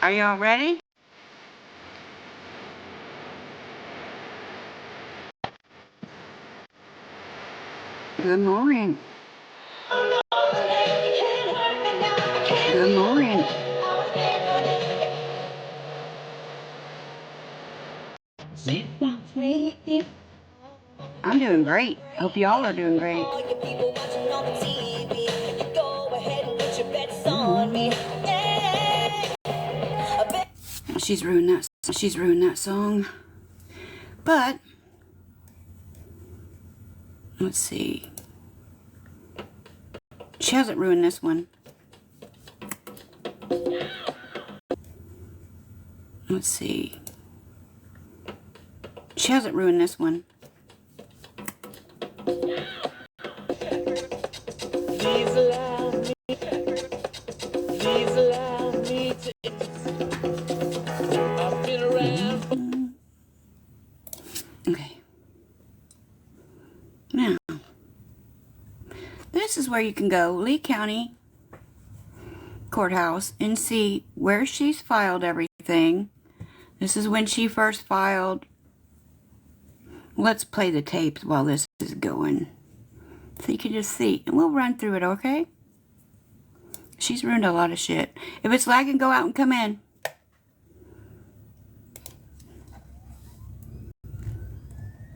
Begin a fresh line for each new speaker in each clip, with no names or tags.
Are y'all ready? Good morning. Good morning. I'm doing great. Hope y'all are doing great. She's ruined that song. But let's see. She hasn't ruined this one. Let's see. She hasn't ruined this one. Okay. Now, this is where you can go, Lee County Courthouse, and see where she's filed everything. This is when she first filed. Let's play the tapes while this is going, so you can just see, and we'll run through it, okay? She's ruined a lot of shit. If it's lagging, go out and come in.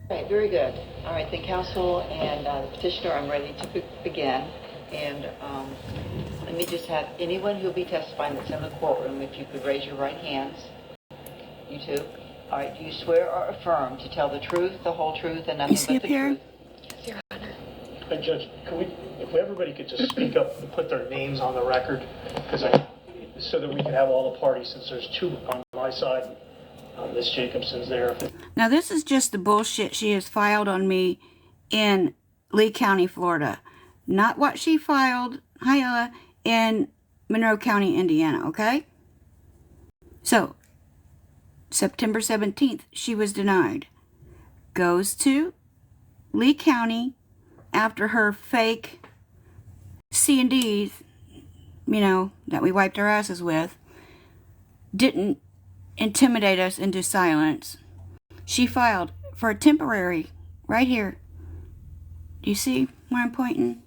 All right, very good. All right, the counsel and the petitioner, I'm ready to begin. And let me just have anyone who'll be testifying that's in the courtroom, if you could raise your right hands. You too. All right, do you swear or affirm to tell the truth, the whole truth, and nothing but the truth?
Yes, Your Honor. Hey, Judge, if everybody could just speak up and put their names on the record, so that we can have all the parties, since there's two on my side. Ms. Jacobson's there.
Now, this is just the bullshit she has filed on me in Lee County, Florida. Not what she filed, in Monroe County, Indiana, okay? So, September 17th, she was denied. Goes to Lee County after her fake C&Ds, that we wiped our asses with, didn't intimidate us into silence. She filed for a temporary, right here. Do you see where I'm pointing?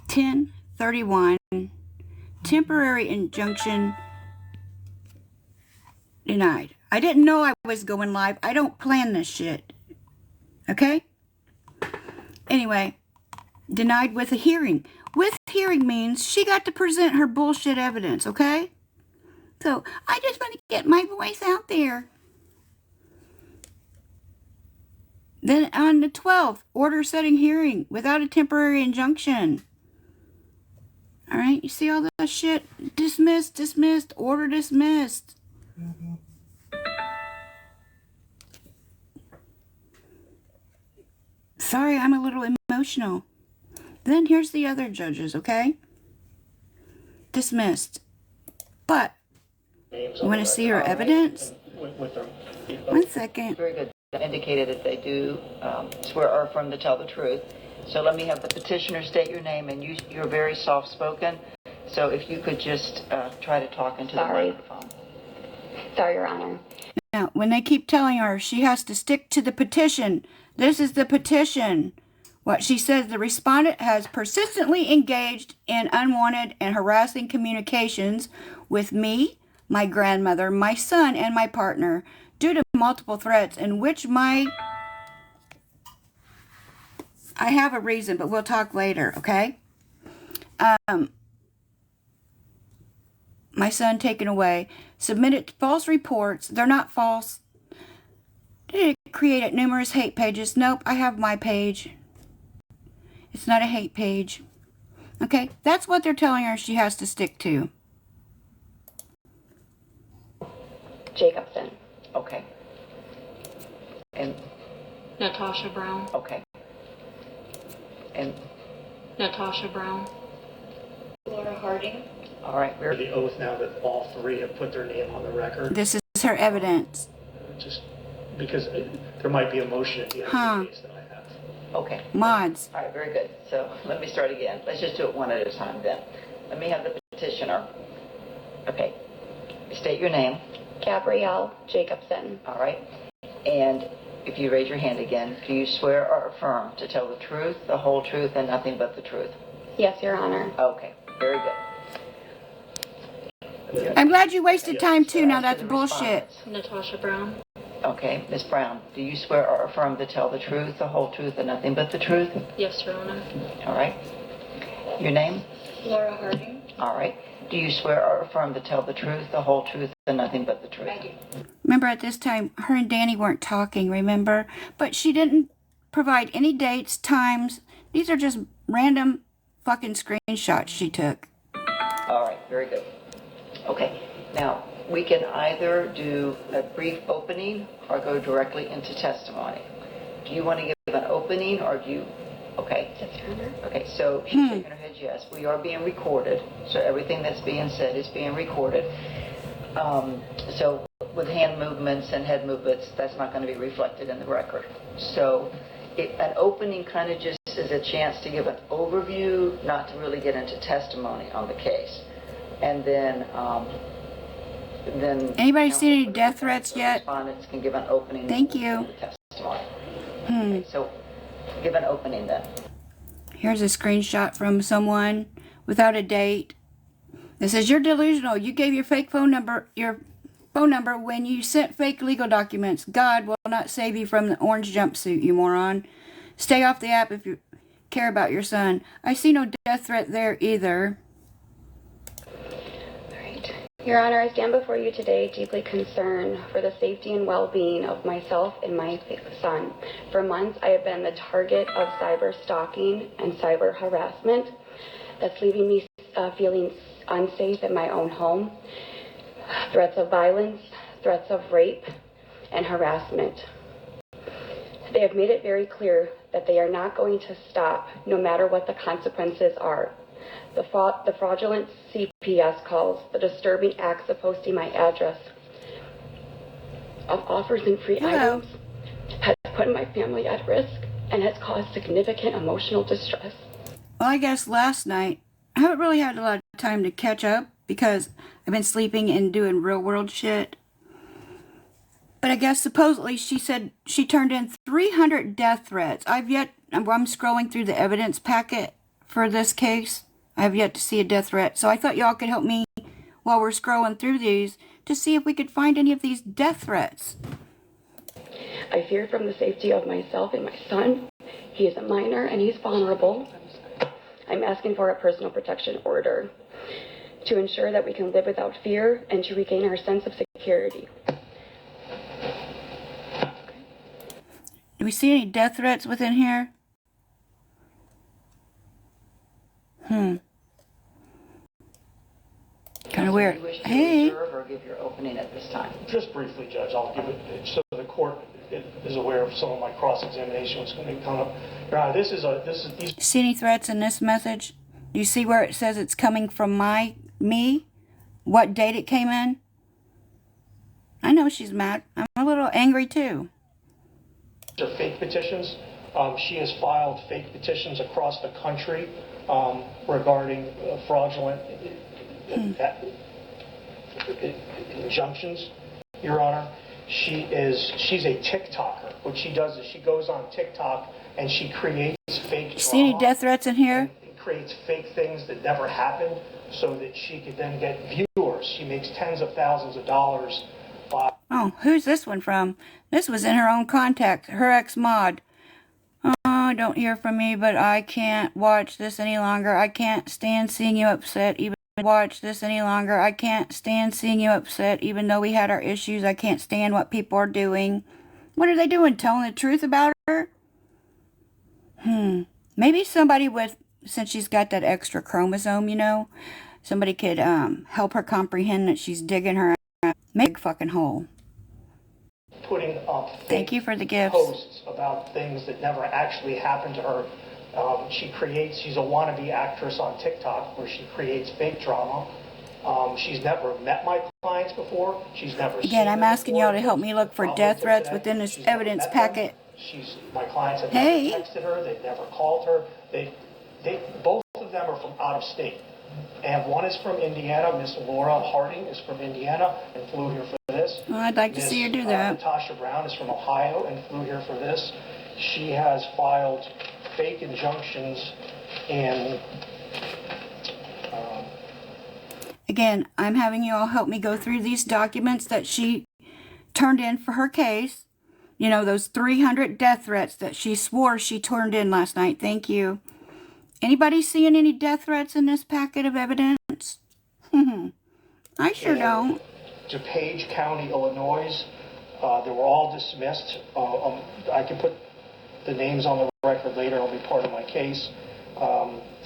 10/31, temporary injunction denied. I didn't know I was going live. I don't plan this shit. Okay? Anyway, denied with a hearing. With hearing means she got to present her bullshit evidence, okay? So, I just want to get my voice out there. Then on the 12th, order setting hearing without a temporary injunction. All right, you see all that shit? Dismissed, order dismissed. Mm-hmm. Sorry, I'm a little emotional. Then here's the other judges, okay? Dismissed. But you want to see her evidence? One second.
Very good. Indicated that they do swear or affirm to tell the truth. So let me have the petitioner state your name, and you're very soft-spoken. So if you could just try to talk into the microphone.
Sorry, Your Honor.
Now, when they keep telling her she has to stick to the petition, this is the petition. What she says, the respondent has persistently engaged in unwanted and harassing communications with me, my grandmother, my son, and my partner due to multiple threats in which I have a reason, but we'll talk later, okay? My son taken away, submitted false reports. They're not false. Did it create numerous hate pages? Nope, I have my page. It's not a hate page. Okay, that's what they're telling her she has to stick to.
Jacobson.
Okay. And
Natasha Brown.
okay. And
Natasha Brown.
Laura Harding.
all right,
For the oath now that all three have put their name on the record,
This is her evidence.
just because there might be a motion at the end of the case that I have.
okay.
Mods.
All right, very good. So let me start again. Let's just do it one at a time then. Let me have the petitioner. Okay. State your name.
Gabrielle Jacobson.
All right. And if you raise your hand again, do you swear or affirm to tell the truth, the whole truth, and nothing but the truth?
Yes, Your Honor.
Okay, very good.
I'm glad you wasted time too. Now
As to
that's
the
bullshit.
respondents.
Natasha Brown.
Okay, Ms. Brown, do you swear or affirm to tell the truth, the whole truth, and nothing but the truth?
Yes, Your Honor.
All right. Your name?
Laura Harding.
All right. Do you swear or affirm to tell the truth, the whole truth, and nothing but the truth?
I do.
Remember at this time, her and Danny weren't talking, remember? But she didn't provide any dates, times. These are just random fucking screenshots she took.
All right, very good. Okay, now we can either do a brief opening or go directly into testimony. Do you want to give an opening or do you? Okay.
Yes, Your Honor.
Okay, so she's shaking her head yes. We are being recorded, so everything that's being said is being recorded. So with hand movements and head movements, that's not going to be reflected in the record. So an opening kind of just is a chance to give an overview, not to really get into testimony on the case. And then
Anybody seen any death threats yet?
Respondents can give an opening.
Thank you.
To the testimony. Okay, so give an opening then.
Here's a screenshot from someone without a date. It says, "You're delusional. You gave your phone number when you sent fake legal documents. God will not save you from the orange jumpsuit, you moron. Stay off the app if you care about your son. I see no death threat there either."
Your Honor, I stand before you today deeply concerned for the safety and well-being of myself and my son. For months, I have been the target of cyber stalking and cyber harassment that's leaving me feeling unsafe in my own home. Threats of violence, threats of rape, and harassment. They have made it very clear that they are not going to stop no matter what the consequences are. The fraudulent CPS calls, the disturbing acts of posting my address, of offers and free items, has put my family at risk and has caused significant emotional distress.
Well, I guess last night, I haven't really had a lot of time to catch up because I've been sleeping and doing real world shit. But I guess supposedly she said she turned in 300 death threats. I'm scrolling through the evidence packet for this case. I have yet to see a death threat. So I thought y'all could help me while we're scrolling through these to see if we could find any of these death threats.
I fear from the safety of myself and my son. He is a minor and he's vulnerable. I'm asking for a personal protection order to ensure that we can live without fear and to regain our sense of security.
Do we see any death threats within here? Kind of weird.
Do you wish to
Hey.
reserve or give your opening at this time?
Just briefly, Judge, I'll give it, so the court is aware of some of my cross-examination, what's going to be coming up. Your Honor, these
See any threats in this message? Do you see where it says it's coming from me? What date it came in? I know she's mad. I'm a little angry too.
are fake petitions. She has filed fake petitions across the country regarding fraudulent injunctions, Your Honor. She's a TikToker. What she does is she goes on TikTok and she creates fake drama.
See any death threats in here?
And creates fake things that never happened so that she could then get viewers. She makes tens of thousands of dollars by...
Oh, who's this one from? This was in her own contact, her ex-mod. Oh, don't hear from me, but I can't watch this any longer. I can't stand seeing you upset, even watch this any longer. I can't stand seeing you upset, even though we had our issues. I can't stand what people are doing. What are they doing? Telling the truth about her? Maybe somebody with, since she's got that extra chromosome, you know, somebody could help her comprehend that she's digging her big fucking hole.
Putting up
Thank you for the gifts.
posts about things that never actually happened to her. She's a wannabe actress on TikTok where she creates fake drama. She's never met my clients before. She's never
Again,
seen
I'm
them
asking
before.
y'all to help me look for death threats within this
She's never
evidence
met them.
packet.
My clients have
Hey.
never texted her. They've never called her. Both of them are from out of state. And one is from Indiana. Miss Laura Harding is from Indiana and flew here for this.
Well, I'd like to see her do that.
Natasha Brown is from Ohio and flew here for this. She has filed fake injunctions and
Again, I'm having you all help me go through these documents that she turned in for her case. You know, those 300 death threats that she swore she turned in last night. Thank you. Anybody seeing any death threats in this packet of evidence? I sure don't.
DuPage County, Illinois. They were all dismissed. I can put the names on the record later. It'll be part of my case.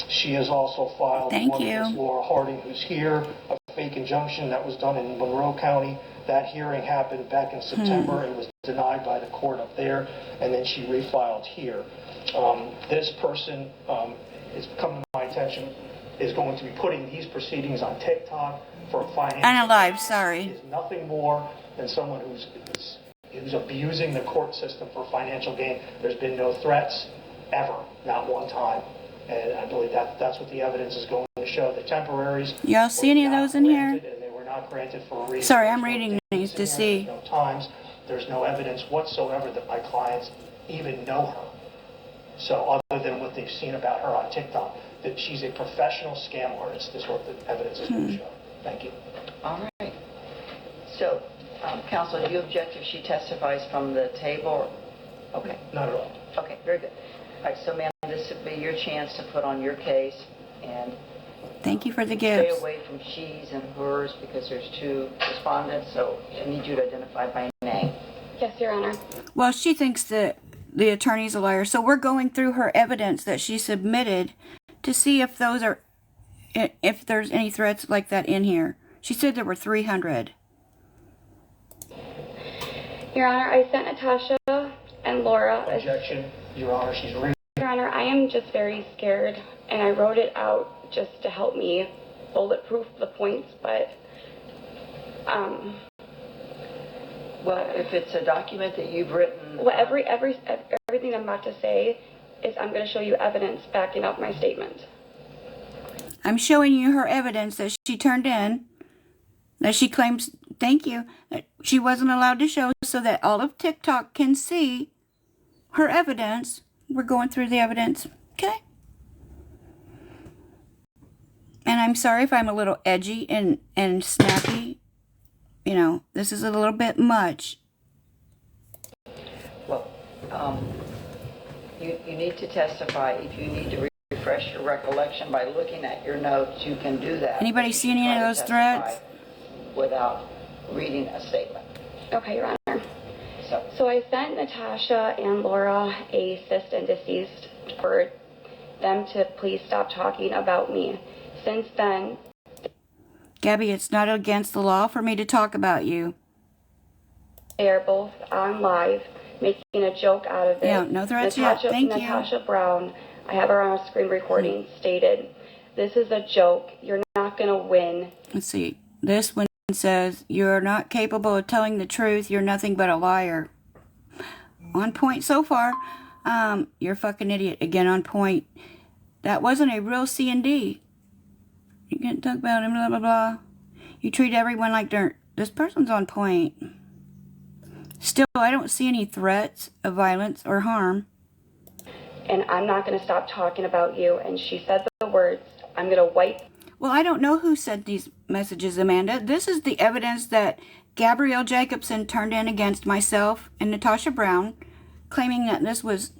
She has also filed
Thank
one
you.
with Miss Laura Harding, who's here, a fake injunction that was done in Monroe County. That hearing happened back in September. It was denied by the court up there, and then she refiled here. This person is come to my attention, is going to be putting these proceedings on TikTok for a financial...
Unalive, sorry.
Is nothing more than someone who's abusing the court system for financial gain. There's been no threats ever, not one time. And I believe that's what the evidence is going to show. The temporaries...
Y'all see any of those in here?
And they were not granted for a reason.
Sorry, I'm reading these to see.
There's no times. There's no evidence whatsoever that my clients even know her. So other than what they've seen about her on TikTok, that she's a professional scam artist is what the evidence is going to show. Thank you.
All right. So, counsel, do you object if she testifies from the table? Okay.
Not at all.
Okay, very good. All right, so ma'am, this would be your chance to put on your case and
Thank you for the
stay
gifts.
away from she's and hers because there's two respondents, so I need you to identify by name.
Yes, Your Honor.
Well, she thinks that the attorney's a liar, so we're going through her evidence that she submitted to see if if there's any threats like that in here. She said there were 300.
Your Honor, I sent Natasha and Laura.
Objection, Your Honor. She's reading.
Your Honor, I am just very scared, and I wrote it out just to help me bulletproof the points, but,
Well, if it's a document that you've written...
well, everything I'm about to say is I'm going to show you evidence backing up my statement.
I'm showing you her evidence that she turned in, that she claims, thank you, that she wasn't allowed to show so that all of TikTok can see her evidence. We're going through the evidence, okay? And I'm sorry if I'm a little edgy and snappy. You know, this is a little bit much.
Well, you need to testify. If you need to refresh your recollection by looking at your notes, you can do that.
Anybody see any of those threats?
Without reading a statement.
Okay, Your Honor.
So,
So I sent Natasha and Laura a cease and desist for them to please stop talking about me. Since then,
Gabby, it's not against the law for me to talk about you.
they are both on live, making a joke out of it.
Yeah, no threats yet. Thank you.
Natasha Brown, I have her on a screen recording, stated, "This is a joke. You're not going to win."
Let's see. This one says, "You're not capable of telling the truth. You're nothing but a liar." On point so far. You're a fucking idiot. Again, on point. That wasn't a real C&D. You can't talk about him, blah, blah, blah. You treat everyone like dirt. This person's on point. Still, I don't see any threats of violence or harm.
And I'm not going to stop talking about you. And she said the words, "I'm going to wipe."
Well, I don't know who sent these messages, Amanda. This is the evidence that Gabrielle Jacobson turned in against myself and Natasha Brown, claiming that this was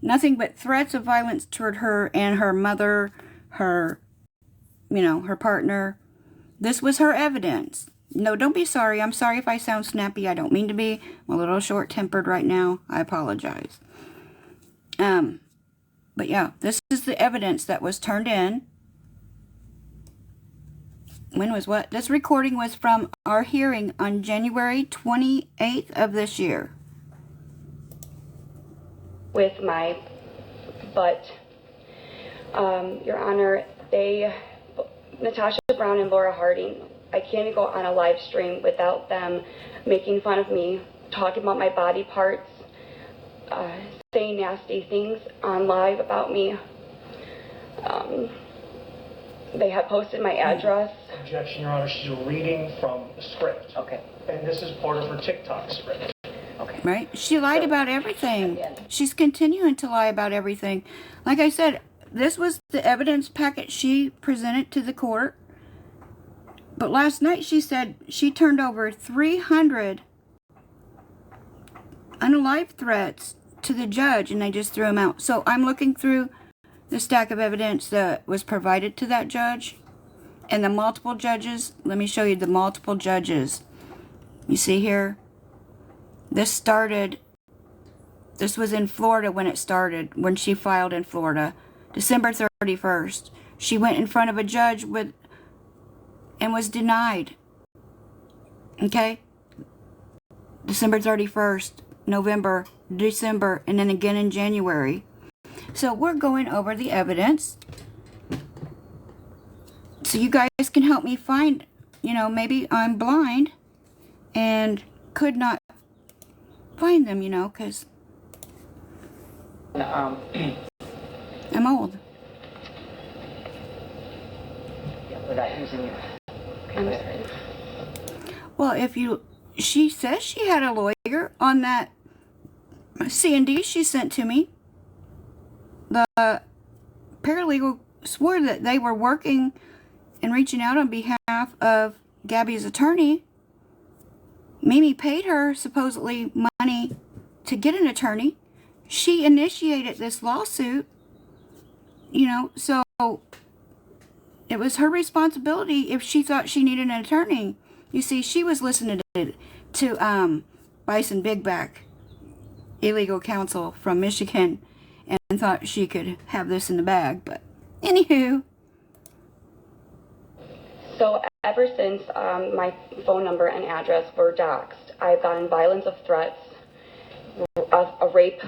nothing but threats of violence toward her and her mother, her partner. This was her evidence. No, don't be sorry. I'm sorry if I sound snappy. I don't mean to be. I'm a little short-tempered right now. I apologize. But yeah, this is the evidence that was turned in. When was what? This recording was from our hearing on January 28th of this year.
With my butt. Your Honor, Natasha Brown and Laura Harding, I can't go on a live stream without them making fun of me, talking about my body parts, saying nasty things on live about me. They have posted my address.
Objection, Your Honor. She's reading from the script.
Okay.
And this is part of her TikTok script.
Okay.
Right? She lied about everything.
Again.
She's continuing to lie about everything. Like I said, this was the evidence packet she presented to the court. But last night she said she turned over 300 unalive threats to the judge and they just threw them out. So I'm looking through the stack of evidence that was provided to that judge and the multiple judges. Let me show you the multiple judges. You see here? This was in Florida when it started, when she filed in Florida. December 31st. She went in front of a judge and was denied. Okay? December 31st, November, December, and then again in January. So we're going over the evidence. So you guys can help me find, maybe I'm blind and could not find them, because I'm old.
Yeah, without using your...
I'm sorry.
Well, she says she had a lawyer on that C&D she sent to me. The paralegal swore that they were working and reaching out on behalf of Gabby's attorney. Mimi paid her supposedly money to get an attorney. She initiated this lawsuit, so it was her responsibility if she thought she needed an attorney. You see, she was listening to Bison Bigback, illegal counsel from Michigan, and thought she could have this in the bag. But anywho.
So ever since my phone number and address were doxxed, I've gotten violence of threats, a rape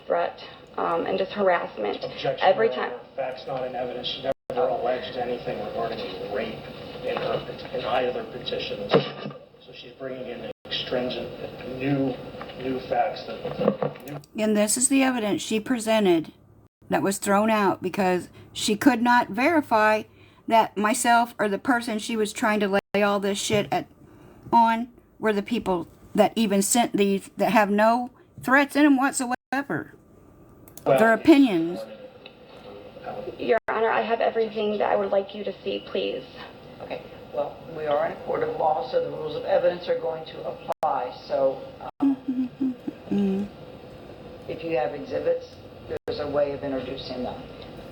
threat, and just harassment.
Objection,
Every
Your
time.
Honor. Facts not in evidence. She never alleged anything regarding rape in either petitions. So she's bringing in extrinsic, new facts
And this is the evidence she presented that was thrown out because she could not verify that myself or the person she was trying to lay all this shit on were the people that even sent these that have no threats in them whatsoever. Their opinions.
Your Honor, I have everything that I would like you to see, please.
Okay, well, we are in a court of law, so the rules of evidence are going to apply. So if you have exhibits, there's a way of introducing them.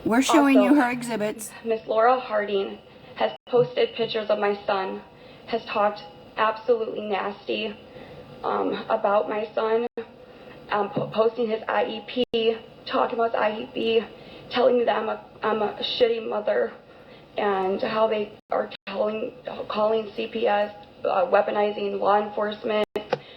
We're showing
Also,
you her exhibits.
Miss Laura Harding has posted pictures of my son, has talked absolutely nasty about my son, posting his IEP, talking about his IEP, telling me that I'm a shitty mother, and how they are calling CPS, weaponizing law enforcement,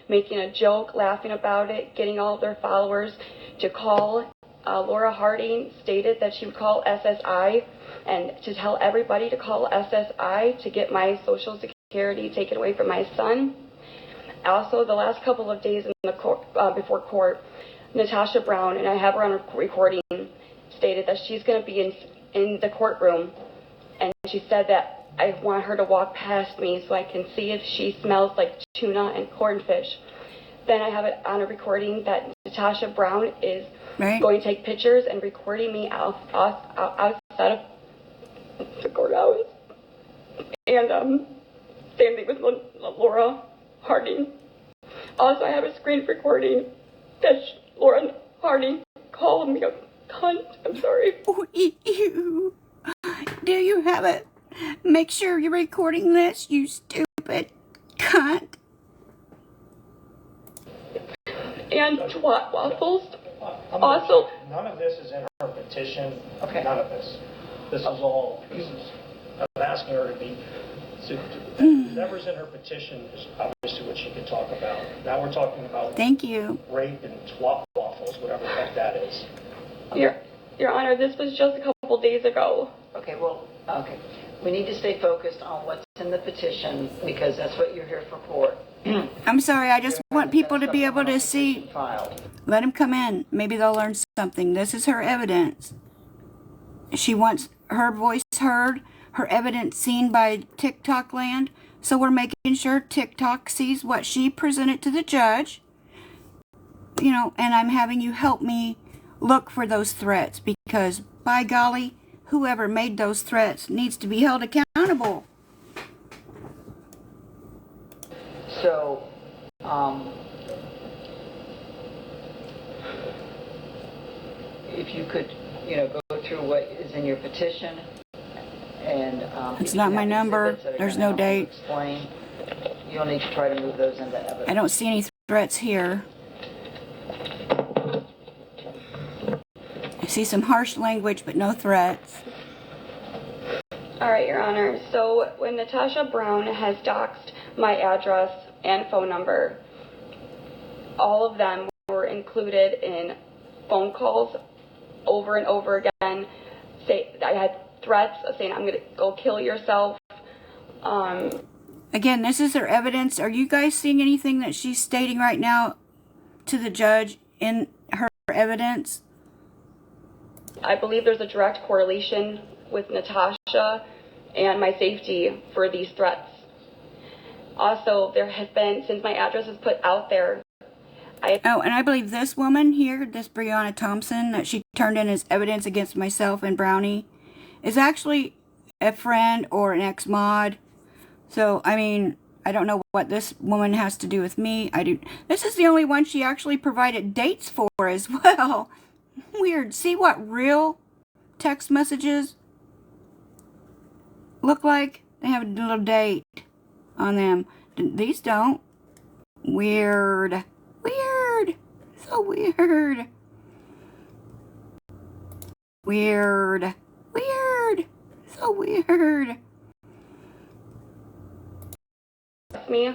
making a joke, laughing about it, getting all of their followers to call. Laura Harding stated that she would call SSI and to tell everybody to call SSI to get my Social Security taken away from my son. Also, the last couple of days in the court, before court, Natasha Brown, and I have her on a recording, stated that she's going to be in the courtroom, and she said that I want her to walk past me so I can see if she smells like tuna and cornfish. Then I have it on a recording that Natasha Brown is going to take pictures and recording me outside of the courthouse. And same thing with Laura Harding. Also, I have a screen recording that Laura Harding called me a cunt. I'm sorry.
Oh, ew. Do you have it? Make sure you're recording this, you stupid cunt.
And twat waffles. Also,
none of this is in her petition.
Okay.
None of this. This is all. I'm asking her to be. Whatever's in her petition is obviously what she can talk about. Now we're talking about
Thank you.
rape and twat waffles, whatever the heck that is.
Your Honor, this was just a couple days ago.
Okay, well, okay. We need to stay focused on what's in the petition because that's what you're here for court.
I'm sorry, I just want people to be able to see.
Filed.
Let them come in. Maybe they'll learn something. This is her evidence. She wants her voice heard her evidence seen by TikTok land. So we're making sure TikTok sees what she presented to the judge. You know, and I'm having you help me look for those threats, because by golly, whoever made those threats needs to be held accountable.
So, if you could, you know, go through what is in your petition, and
It's
if
not
you
my
have
number.
exhibits that are
There's
gonna
no
help you
date.
Explain. You'll need to try to move those into evidence.
I don't see any threats here. I see some harsh language, but no threats.
All right, Your Honor. So when Natasha Brown has doxed my address and phone number, all of them were included in phone calls over and over again. I had threats of saying, I'm going to go kill yourself.
Again, this is her evidence. Are you guys seeing anything that she's stating right now to the judge in her evidence?
I believe there's a direct correlation with Natasha and my safety for these threats. Also, there has been, since my address is put out there,
Oh, and I believe this woman here, this Brianna Thompson, that she turned in as evidence against myself and Brownie, is actually a friend or an ex-mod. So, I mean, I don't know what this woman has to do with me. This is the only one she actually provided dates for as well. Weird. See what real text messages look like? They have a little date on them. These don't. Weird. Weird. So weird. Weird. Weird. So weird.
me.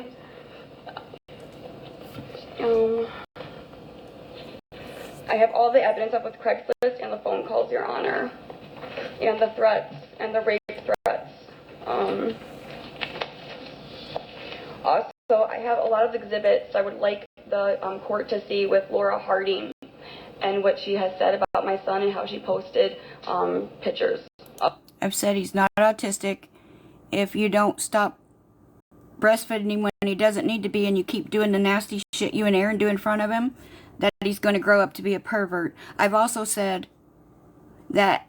I have all the evidence up with Craigslist and the phone calls, Your Honor, and the threats and the rape threats. Also, I have a lot of exhibits I would like the court to see with Laura Harding and what she has said about my son and how she posted pictures.
I've said he's not autistic. If you don't stop breastfeeding him when he doesn't need to be, and you keep doing the nasty shit you and Aaron do in front of him, that he's going to grow up to be a pervert. I've also said that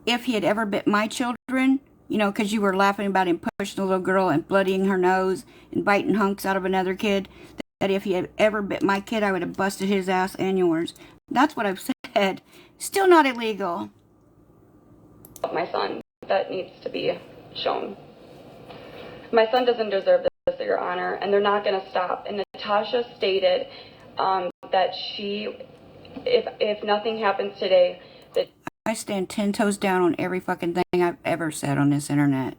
if he had ever bit my children, you know, because you were laughing about him pushing a little girl and bloodying her nose and biting hunks out of another kid, that if he had ever bit my kid, I would have busted his ass and yours. That's what I've said. Still not illegal.
My son, that needs to be shown. My son doesn't deserve this, Your Honor, and they're not going to stop. And Natasha stated that she, if nothing happens today, that
I stand 10 toes down on every fucking thing I've ever said on this internet.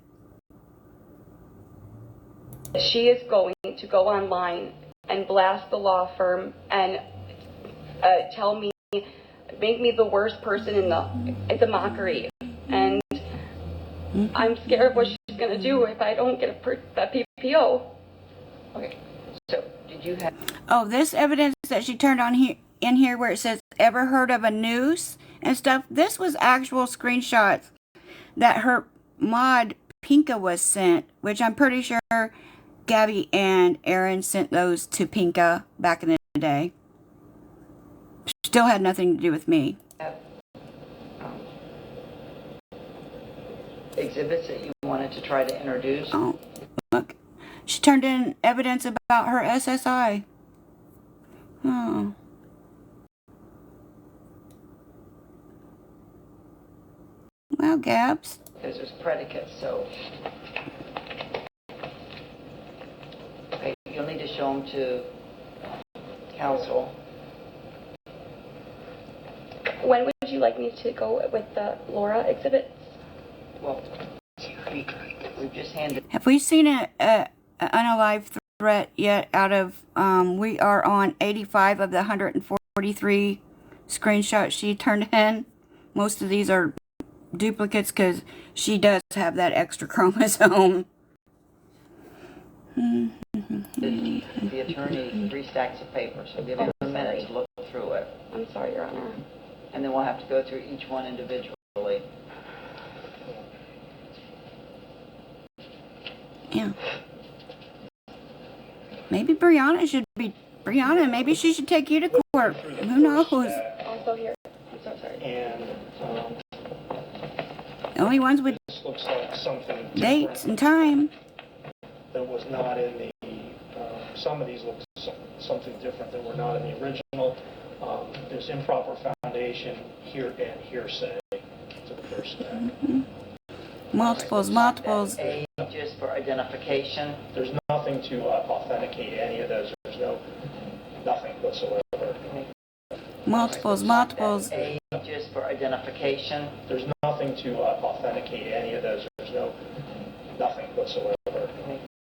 she is going to go online and blast the law firm and tell me, make me the worst person it's a mockery. And I'm scared of what she's going to do if I don't get that PPO.
Okay, so did you have...
Oh, this evidence that she turned on in here where it says, ever heard of a noose and stuff, this was actual screenshots that her mod Pinka was sent, which I'm pretty sure Gabby and Aaron sent those to Pinka back in the day. Still had nothing to do with me.
exhibits that you wanted to try to introduce?
Oh, look. She turned in evidence about her SSI. Oh. Well, Gabs.
Because there's predicates, so... Okay, you'll need to show them to counsel.
When would you like me to go with the Laura exhibits?
Well, we've just handed...
Have we seen an unalive threat yet out of, we are on 85 of the 143 screenshots she turned in. Most of these are duplicates because she does have that extra chromosome.
The attorney 3 stacks of paper, so give him a minute to look through it.
I'm sorry, Your Honor.
And then we'll have to go through each one individually.
Yeah. Maybe Brianna, maybe she should take you to court. Who knows?
Also here. I'm so sorry.
And
The only ones with
this looks like something
dates
different
and time.
that was not in the, some of these look something different that were not in the original. There's improper foundation here and hearsay to the first step.
Multiples.
A, just for identification.
There's nothing to authenticate any of those. There's nothing whatsoever.
Multiples.
A, just for identification.
There's nothing to authenticate any of those. There's nothing whatsoever.